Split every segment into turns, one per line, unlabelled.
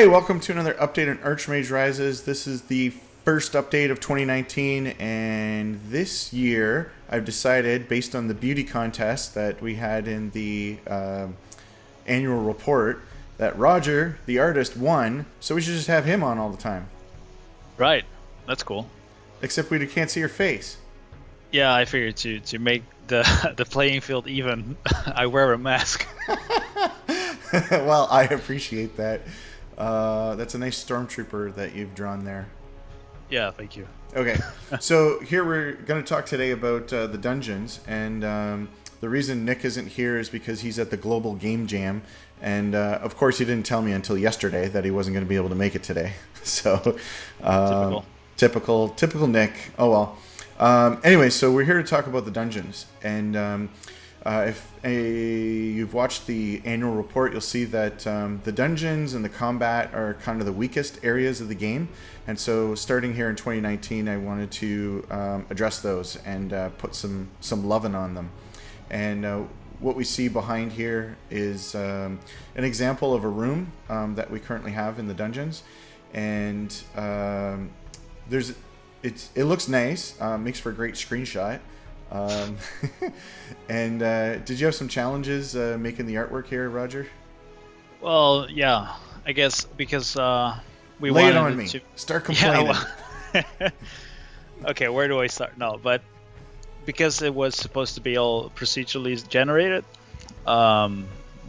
Hey, welcome to another update on Archmage Rises. This is the first update of 2019, and this year I've decided, based on the beauty contest that we had in the annual report, that Roger, the artist, won, so we should just have him on all the time.
Right, that's cool.
Except we can't see your face.
Yeah, I figured to make the the playing field even, I wear a mask.
Well, I appreciate that. That's a nice stormtrooper that you've drawn there.
Yeah, thank you.
Okay, so here we're going to talk today about the dungeons, and the reason Nick isn't here is because he's at the Global Game Jam, and of course he didn't tell me until yesterday that he wasn't going to be able to make it today. So typical Nick. Oh well. Anyway, so we're here to talk about the dungeons, and if you've watched the annual report, you'll see that the dungeons and the combat are kind of the weakest areas of the game. And so starting here in 2019, I wanted to address those and put some loving on them. And what we see behind here is an example of a room that we currently have in the dungeons. And it looks nice, makes for a great screenshot. And did you have some challenges making the artwork here, Roger?
Well, yeah, I guess because we
Lay it
wanted
on me.
to
Start complaining.
Yeah, well, okay, where do I start? No, but because it was supposed to be all procedurally generated,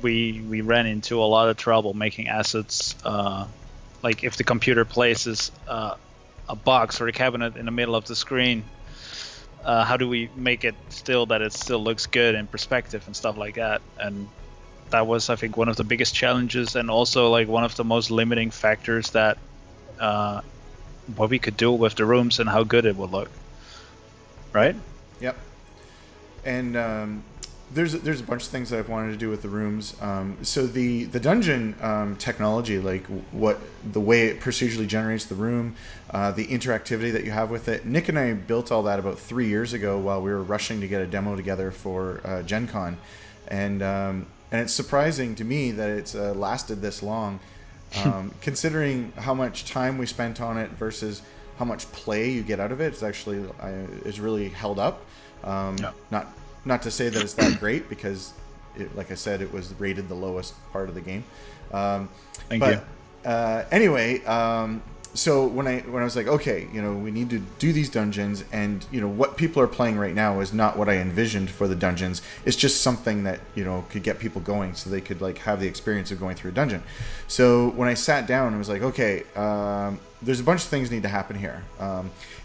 we ran into a lot of trouble making assets. Like if the computer places a box or a cabinet in the middle of the screen, how do we make it still that it still looks good in perspective and stuff like that? And that was, I think, one of the biggest challenges, and also like one of the most limiting factors that what we could do with the rooms and how good it would look. Right?
Yep. And there's a bunch of things that I've wanted to do with the rooms. So the dungeon technology, like the way it procedurally generates the room, the interactivity that you have with it. Nick and I built all that about 3 years ago while we were rushing to get a demo together for Gen Con. And it's surprising to me that it's lasted this long, considering how much time we spent on it versus how much play you get out of it. It's actually is really held up. Yeah. Not to say that it's that great, because, like I said, it was rated the lowest part of the game.
Thank you.
Anyway, so when I was like, okay, we need to do these dungeons, and what people are playing right now is not what I envisioned for the dungeons. It's just something that could get people going, so they could like have the experience of going through a dungeon. So when I sat down, I was like, okay, there's a bunch of things need to happen here,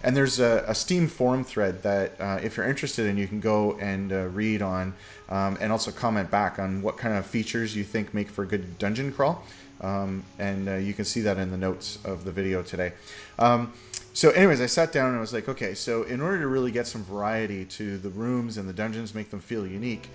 and there's a Steam forum thread that if you're interested in, you can go and read on, and also comment back on what kind of features you think make for a good dungeon crawl. And you can see that in the notes of the video today. So anyways, I sat down and I was like, okay, so in order to really get some variety to the rooms and the dungeons, make them feel unique,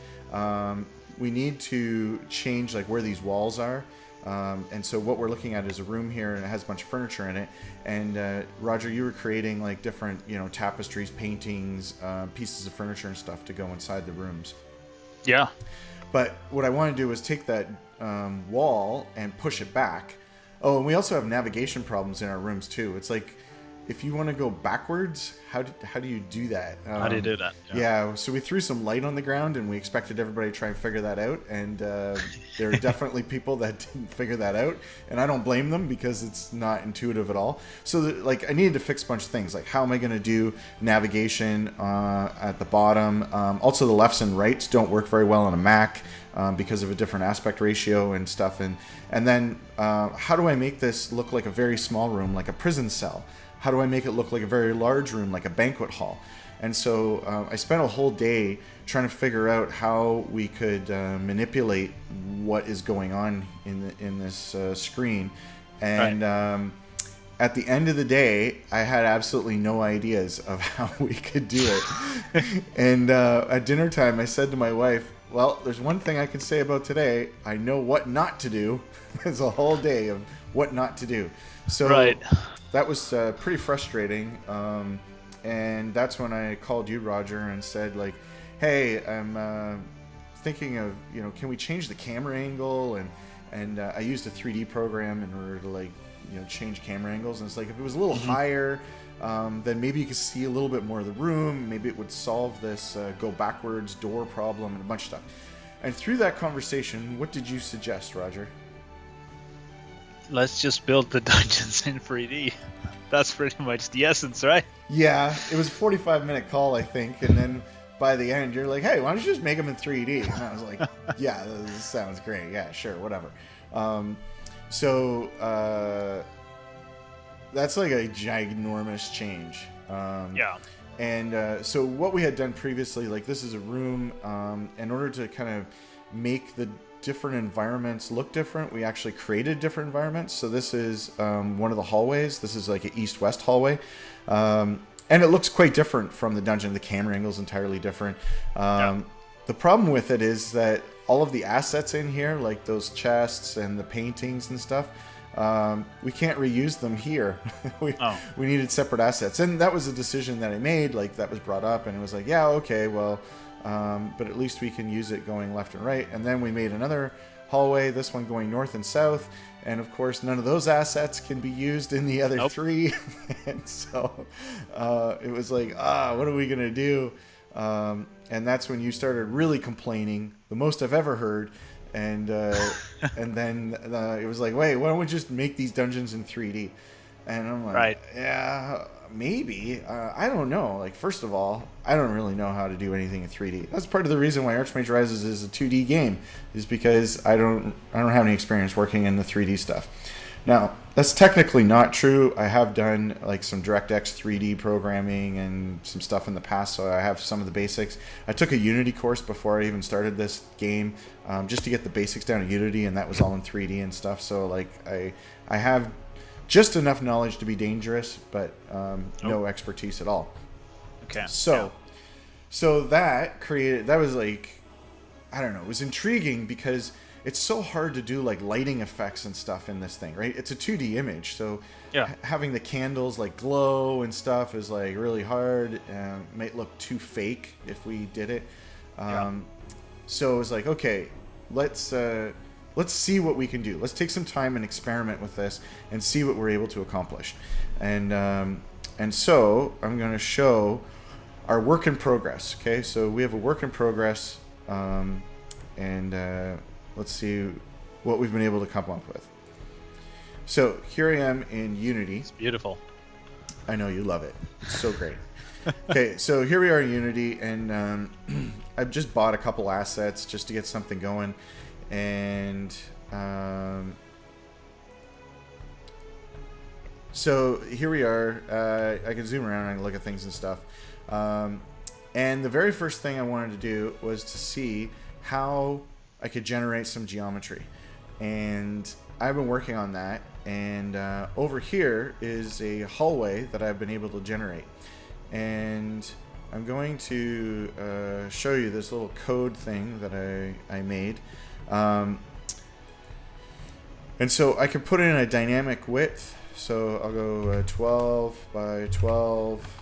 we need to change like where these walls are. And so what we're looking at is a room here, and it has a bunch of furniture in it. And Roger, you were creating like different, tapestries, paintings, pieces of furniture and stuff to go inside the rooms.
Yeah.
But what I want to do is take that wall and push it back. Oh, and we also have navigation problems in our rooms too. It's like, if you want to go backwards, how do you do that?
How do you do that?
Yeah, so we threw some light on the ground, and we expected everybody to try and figure that out. And there are definitely people that didn't figure that out, and I don't blame them because it's not intuitive at all. So I needed to fix a bunch of things. Like, how am I going to do navigation at the bottom? Also, the lefts and rights don't work very well on a Mac. Because of a different aspect ratio and stuff, and then how do I make this look like a very small room, like a prison cell? How do I make it look like a very large room, like a banquet hall? And so I spent a whole day trying to figure out how we could manipulate what is going on in this screen, and
Right.
At the end of the day, I had absolutely no ideas of how we could do it. And at dinner time, I said to my wife, well, there's one thing I can say about today. I know what not to do. There's a whole day of what not to do. So
Right.
that was pretty frustrating. And that's when I called you, Roger, and said, like, hey, I'm thinking of, can we change the camera angle? and I used a 3D program in order to like change camera angles, and it's like if it was a little higher, then maybe you could see a little bit more of the room. Maybe it would solve this go backwards door problem and a bunch of stuff. And through that conversation, what did you suggest, Roger?
Let's just build the dungeons in 3D. That's pretty much the essence, right?
Yeah, it was a 45-minute call, I think, and then by the end, you're like, hey, why don't you just make them in 3D? And I was like, yeah, this sounds great. Yeah, sure, whatever. So that's like a ginormous change.
Yeah.
And so what we had done previously, like this is a room, in order to kind of make the different environments look different, we actually created different environments. So this is one of the hallways. This is like an east-west hallway. And it looks quite different from the dungeon. The camera angle is entirely different. The problem with it is that all of the assets in here, like those chests and the paintings and stuff, we can't reuse them here. We needed separate assets. And that was a decision that I made. Like that was brought up and it was like, yeah, okay, well, but at least we can use it going left and right. And then we made another hallway, this one going north and south. And of course, none of those assets can be used in the other three. And so it was like, what are we going to do? And that's when you started really complaining, the most I've ever heard. And and then it was like, wait, why don't we just make these dungeons in 3D? And I'm like, yeah, maybe. I don't know. Like, first of all, I don't really know how to do anything in 3D. That's part of the reason why Archmage Rises is a 2D game, is because I don't have any experience working in the 3D stuff. Now, that's technically not true. I have done like some DirectX 3D programming and some stuff in the past, so I have some of the basics. I took a Unity course before I even started this game, just to get the basics down in Unity, and that was all in 3D and stuff. So like I have just enough knowledge to be dangerous, but no expertise at all.
Okay.
So that was like, I don't know, it was intriguing because it's so hard to do like lighting effects and stuff in this thing, right? It's a 2D image, so having the candles like glow and stuff is like really hard. Might look too fake if we did it. So it was like, okay, let's see what we can do. Let's take some time and experiment with this and see what we're able to accomplish. And so I'm going to show our work in progress. Okay, so we have a work in progress, and let's see what we've been able to come up with. So here I am in Unity.
It's beautiful.
I know you love it. It's so great. Okay, so here we are in Unity, and I've just bought a couple assets just to get something going. And so here we are. I can zoom around and look at things and stuff. And the very first thing I wanted to do was to see how I could generate some geometry. And I've been working on that. And over here is a hallway that I've been able to generate. And I'm going to show you this little code thing that I made. And so I can put in a dynamic width. So I'll go 12 by 12.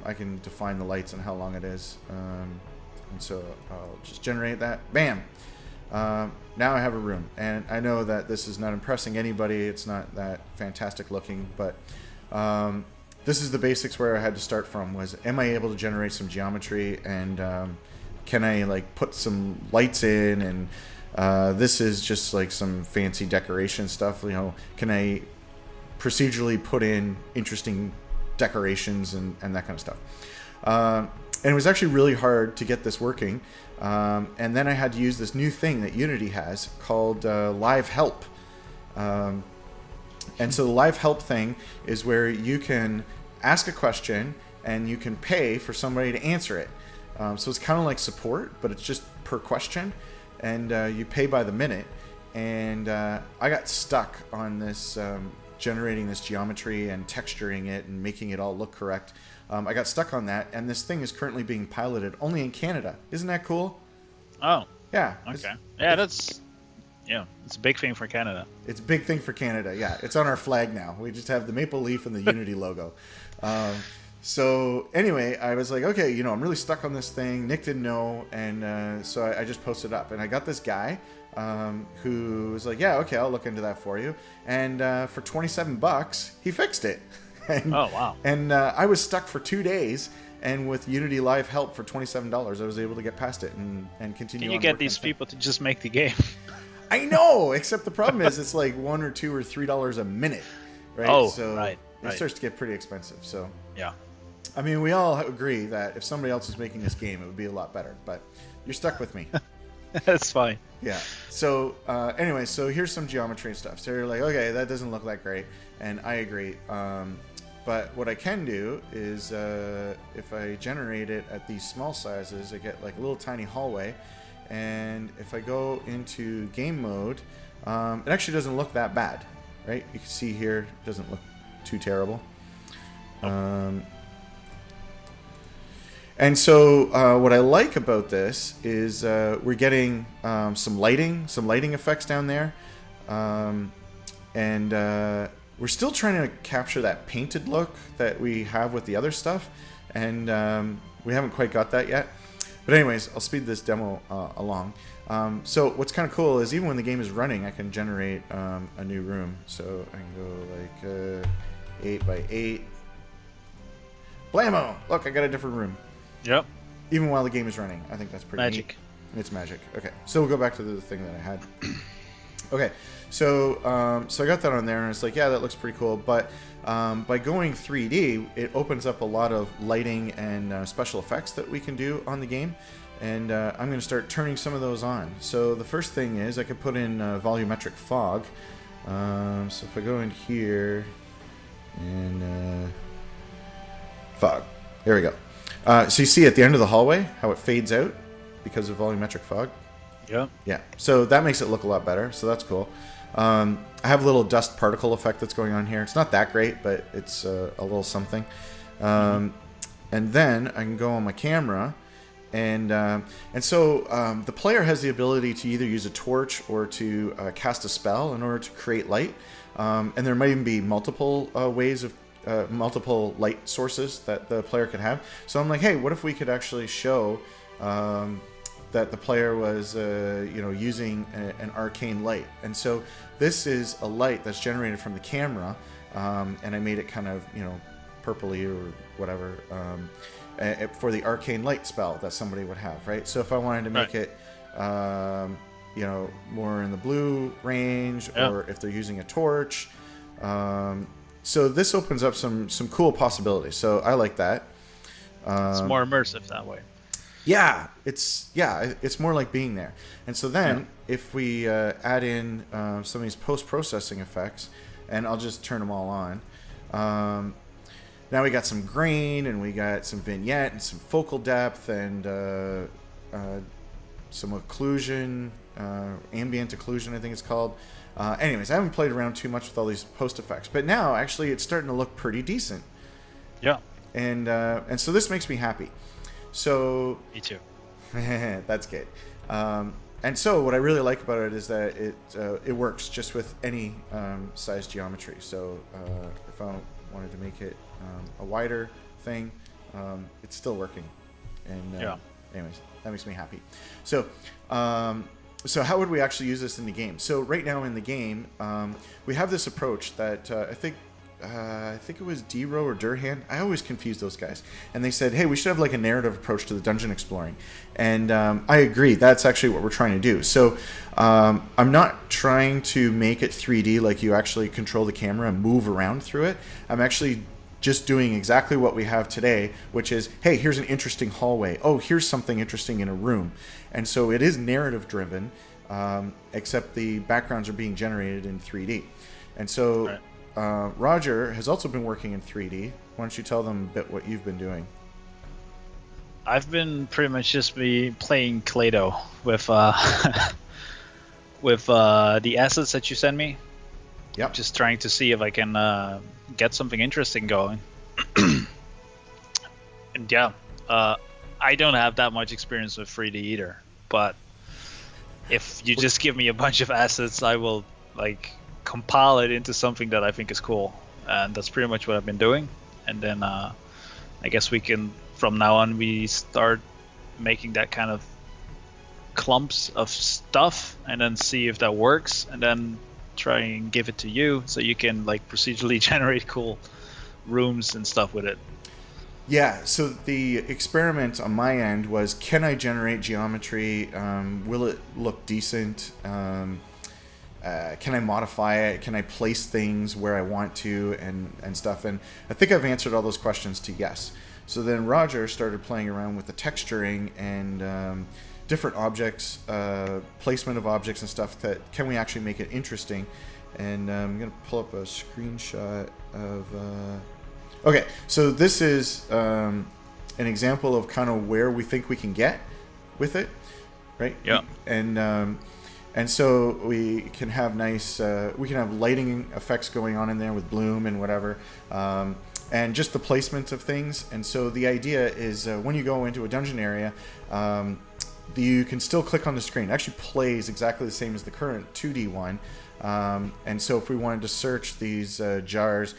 I can define the lights and how long it is. And so I'll just generate that. Bam! Now I have a room. And I know that this is not impressing anybody. It's not that fantastic looking, but this is the basics where I had to start from, was am I able to generate some geometry, and can I like put some lights in, and this is just like some fancy decoration stuff. Can I procedurally put in interesting decorations and that kind of stuff. And it was actually really hard to get this working. And then I had to use this new thing that Unity has called Live Help. And so the Live Help thing is where you can ask a question and you can pay for somebody to answer it. So it's kind of like support, but it's just per question. And you pay by the minute. And I got stuck on this generating this geometry and texturing it and making it all look correct. I got stuck on that, and this thing is currently being piloted only in Canada. Isn't that cool?
Oh.
Yeah.
Okay. It's a big thing for Canada.
It's a big thing for Canada, yeah. It's on our flag now. We just have the maple leaf and the Unity logo. So anyway, I was like, okay, I'm really stuck on this thing. Nick didn't know, and so I just posted up, and I got this guy who was like, yeah, okay, I'll look into that for you. And for $27, he fixed it. And,
Oh, wow.
And I was stuck for 2 days, and with Unity Live help for $27, I was able to get past it and continue.
Can you get these people to just make the game?
I know, except the problem is it's like $1 or $2 or $3 a minute, right?
Oh,
so
right.
It starts to get pretty expensive. So
Yeah.
I mean, we all agree that if somebody else is making this game, it would be a lot better. But you're stuck with me.
That's fine.
Yeah. So anyway, so here's some geometry and stuff. So you're like, okay, that doesn't look that great, and I agree. But what I can do is if I generate it at these small sizes, I get like a little tiny hallway. And if I go into game mode, it actually doesn't look that bad, right? You can see here, it doesn't look too terrible. And so what I like about this is we're getting some lighting effects down there. And we're still trying to capture that painted look that we have with the other stuff. And we haven't quite got that yet. But anyways, I'll speed this demo along. So what's kind of cool is even when the game is running, I can generate a new room. So I can go like 8 by 8. Blammo! Look, I got a different room.
Yep.
Even while the game is running. I think that's pretty
Magic.
neat. It's magic. Okay, so we'll go back to the thing that I had. Okay, so so I got that on there, and it's like, yeah, that looks pretty cool. But by going 3D, it opens up a lot of lighting and special effects that we can do on the game. And I'm going to start turning some of those on. So the first thing is I could put in volumetric fog. So if I go in here and fog, there we go. So you see at the end of the hallway how it fades out because of volumetric fog.
Yeah.
Yeah. So that makes it look a lot better. So that's cool. I have a little dust particle effect that's going on here. It's not that great, but it's a little something. And then I can go on my camera, and so the player has the ability to either use a torch or to cast a spell in order to create light. And there might even be multiple ways of multiple light sources that the player could have. So I'm like, hey, what if we could actually show that the player was using an arcane light? And so this is a light that's generated from the camera, and I made it kind of purpley or whatever for the arcane light spell that somebody would have, right? So if I wanted to make it more in the blue range, or if they're using a torch, so this opens up some cool possibilities. So I like that.
It's more immersive that way.
Yeah, it's more like being there. And so then if we add in some of these post-processing effects, and I'll just turn them all on. Now we got some grain, and we got some vignette, and some focal depth, and some occlusion, ambient occlusion, I think it's called. Anyways, I haven't played around too much with all these post effects, but now actually it's starting to look pretty decent.
Yeah.
And so this makes me happy. So
Me too.
that's good. And so what I really like about it is that it works just with any size geometry. So if I wanted to make it a wider thing, it's still working. And anyways, that makes me happy. So so how would we actually use this in the game? So right now in the game, we have this approach that I think it was Dero or Durhan. I always confuse those guys. And they said, hey, we should have like a narrative approach to the dungeon exploring. And I agree. That's actually what we're trying to do. So I'm not trying to make it 3D like you actually control the camera and move around through it. I'm actually just doing exactly what we have today, which is, hey, here's an interesting hallway. Oh, here's something interesting in a room. And so it is narrative driven, except the backgrounds are being generated in 3D. And so Roger has also been working in 3D. Why don't you tell them a bit what you've been doing?
I've been pretty much just playing Clado with with the assets that you send me.
Yep.
Just trying to see if I can get something interesting going. And I don't have that much experience with 3D either. But if you just give me a bunch of assets, I will compile it into something that I think is cool. And that's pretty much what I've been doing. And then I guess we can, from now on, we start making that kind of clumps of stuff and then see if that works, and then try and give it to you so you can like procedurally generate cool rooms and stuff with it.
Yeah, so the experiment on my end was, can I generate geometry? Will it look decent? Can I modify it? Can I place things where I want to and stuff? And I think I've answered all those questions to yes. So then Roger started playing around with the texturing and different objects, placement of objects and stuff, that can we actually make it interesting? And I'm going to pull up a screenshot of... Okay, so this is an example of kind of where we think we can get with it, right?
Yeah.
And so we can have nice, we can have lighting effects going on in there with bloom and whatever, and just the placement of things. And so the idea is when you go into a dungeon area, you can still click on the screen. It actually plays exactly the same as the current 2D one. And so if we wanted to search these jars,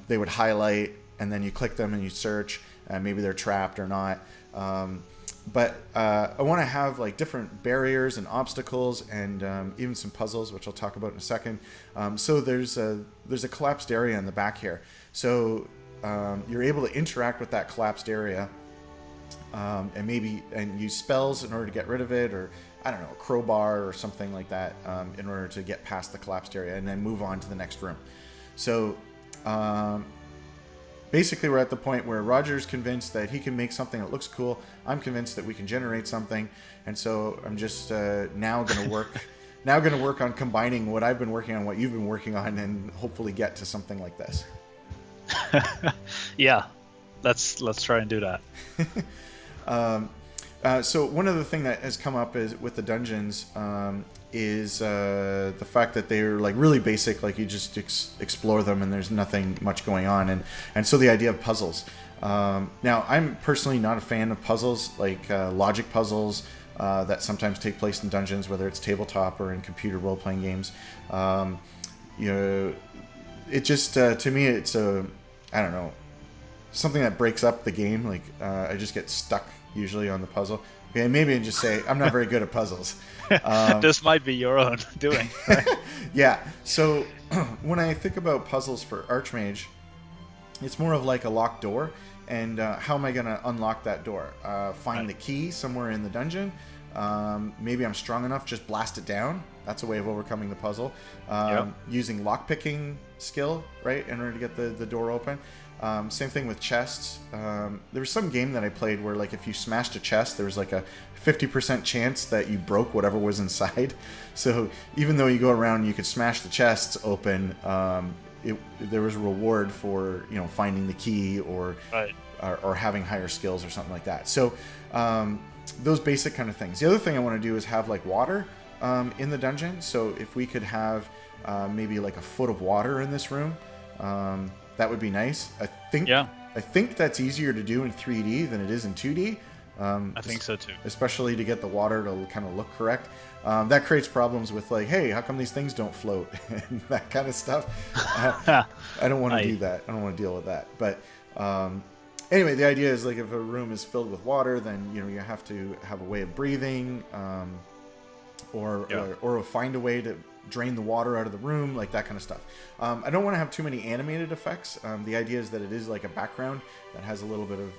they would highlight, and then you click them and you search, and maybe they're trapped or not. But I want to have like different barriers and obstacles, and even some puzzles, which I'll talk about in a second. So there's a collapsed area in the back here. So you're able to interact with that collapsed area, and use spells in order to get rid of it, or I don't know, a crowbar or something like that, in order to get past the collapsed area and then move on to the next room. So basically, we're at the point where Roger's convinced that he can make something that looks cool. I'm convinced that we can generate something, and so I'm just now going to work on combining what I've been working on, what you've been working on, and hopefully get to something like this.
Yeah, let's try and do that.
So one other thing that has come up is with the dungeons is the fact that they're like really basic, like you just explore them and there's nothing much going on, and so the idea of puzzles. Now, I'm personally not a fan of puzzles, like logic puzzles that sometimes take place in dungeons, whether it's tabletop or in computer role-playing games. It just to me it's I don't know, something that breaks up the game. Like I just get stuck usually on the puzzle. Okay, maybe I just say I'm not very good at puzzles.
This might be your own doing. Right?
Yeah. So when I think about puzzles for Archmage, it's more of like a locked door, and how am I going to unlock that door? Find the key somewhere in the dungeon. Maybe I'm strong enough, just blast it down. That's a way of overcoming the puzzle. Using lockpicking skill, right, in order to get the door open. Same thing with chests. There was some game that I played where, like, if you smashed a chest, there was like a 50% chance that you broke whatever was inside. So even though you go around and you could smash the chests open, there was a reward for finding the key or having higher skills or something like that. So those basic kind of things. The other thing I want to do is have like water in the dungeon. So if we could have maybe like a foot of water in this room, that would be nice. I think that's easier to do in 3D than it is in 2D.
I think so too.
Especially to get the water to kind of look correct. That creates problems with like, hey, how come these things don't float and that kind of stuff. I don't want to do that. I don't want to deal with that. But anyway, the idea is like if a room is filled with water, then you have to have a way of breathing, or find a way to drain the water out of the room, like that kind of stuff. I don't want to have too many animated effects. The idea is that it is like a background that has a little bit of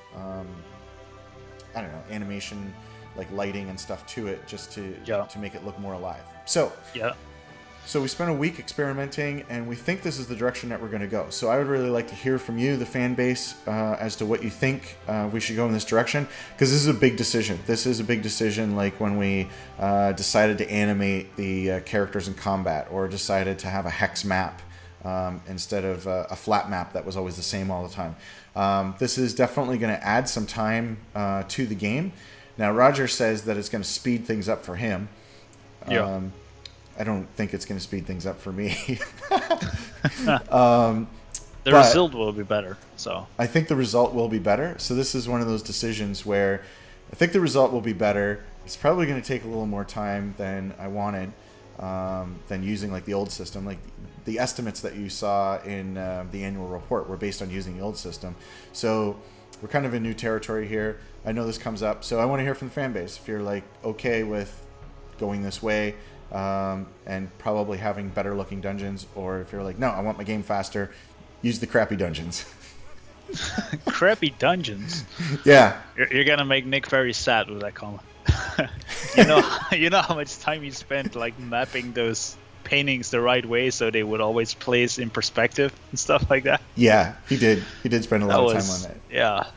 I don't know, animation, like lighting and stuff to it, just to make it look more alive. So we spent a week experimenting, and we think this is the direction that we're going to go. So I would really like to hear from you, the fan base, as to what you think we should go in this direction, because this is a big decision. This is a big decision, like when we decided to animate the characters in combat, or decided to have a hex map instead of a flat map that was always the same all the time. This is definitely going to add some time to the game. Now, Roger says that it's going to speed things up for him. I don't think it's going to speed things up for me.
The result will be better. So
I think the result will be better. So this is one of those decisions where I think the result will be better. It's probably going to take a little more time than I wanted, than using like the old system. Like the estimates that you saw in the annual report were based on using the old system. So we're kind of in new territory here. I know this comes up, so I want to hear from the fan base. If you're like okay with going this way, and probably having better looking dungeons, or if you're like, no, I want my game faster, use the crappy dungeons.
Crappy dungeons.
Yeah.
You're gonna make Nick very sad with that comment. you know how much time he spent like mapping those paintings the right way so they would always place in perspective and stuff like that.
Yeah, he did. He did spend a lot of time on that.
Yeah.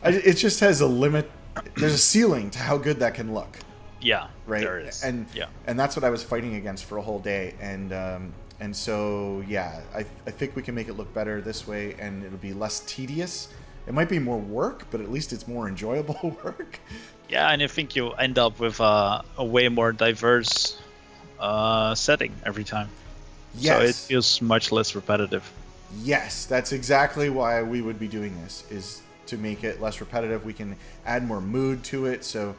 It just has a limit. There's a ceiling to how good that can look.
Yeah.
Right.
There is.
And that's what I was fighting against for a whole day. And so yeah, I think we can make it look better this way, and it'll be less tedious. It might be more work, but at least it's more enjoyable work.
Yeah, and I think you'll end up with a way more diverse setting every time.
Yes.
So it feels much less repetitive.
Yes, that's exactly why we would be doing this, is to make it less repetitive. We can add more mood to it. So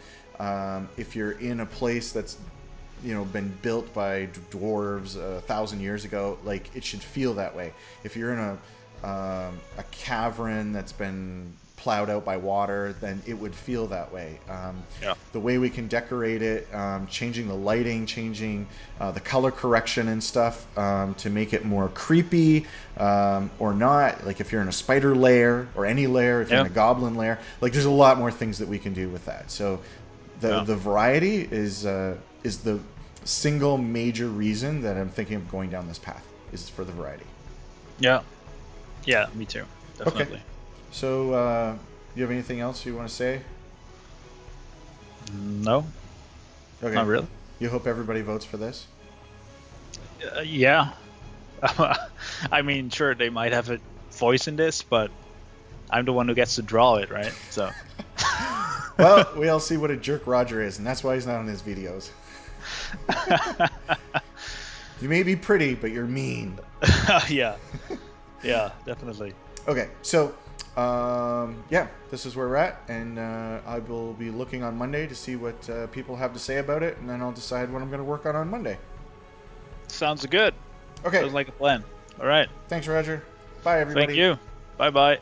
if you're in a place that's been built by dwarves 1,000 years ago, like, it should feel that way. If you're in a cavern that's been plowed out by water, then it would feel that way. The way we can decorate it, changing the lighting, changing the color correction and stuff to make it more creepy or not. Like if you're in a spider lair or any lair, if you're in a goblin lair, like there's a lot more things that we can do with that. So the variety is the single major reason that I'm thinking of going down this path, is for the variety.
Yeah, me too. Definitely.
Okay. So, you have anything else you want to say?
No.
Okay.
Not really.
You hope everybody votes for this?
Yeah. I mean, sure, they might have a voice in this, but I'm the one who gets to draw it, right? So.
Well, we all see what a jerk Roger is, and that's why he's not on his videos. You may be pretty, but you're mean.
Yeah, definitely.
Okay, so this is where we're at, and I will be looking on Monday to see what people have to say about it, and then I'll decide what I'm going to work on Monday.
Sounds good.
Okay.
Sounds like a plan. All right.
Thanks, Roger. Bye, everybody.
Thank you. Bye-bye.